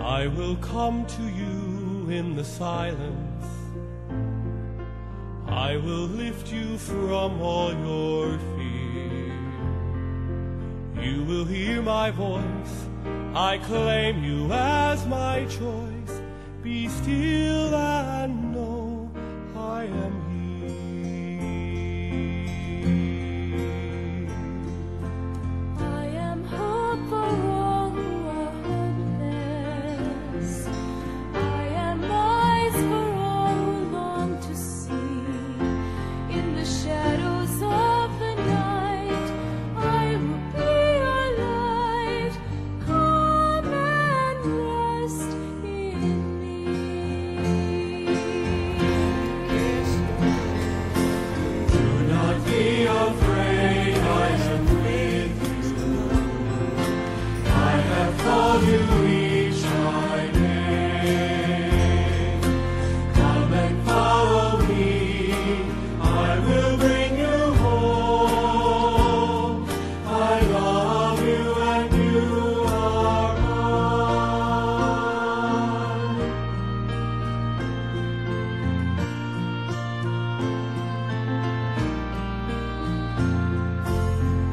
I will come to you in the silence. I will lift you from all your fear. You will hear my voice. I claim you as my choice. Be still and know I am here. I am hope for all who are hopeless. I am eyes for all who long to see. In the shadows of the night, I will be your light. Come and rest in me. Do not be afraid, I am with you. I have called you each my name. Come and follow me, I will bring you home. I love you and you are mine.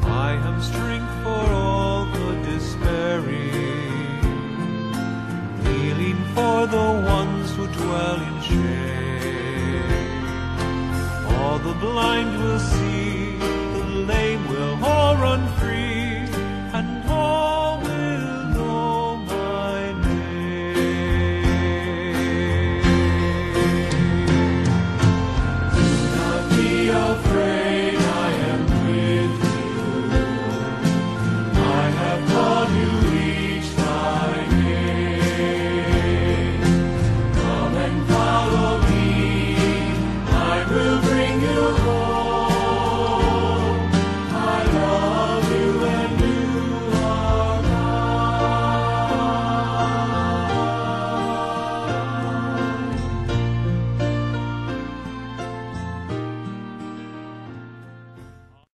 I am strength for all the despairing, healing for the ones who dwell in shame. All the blind will see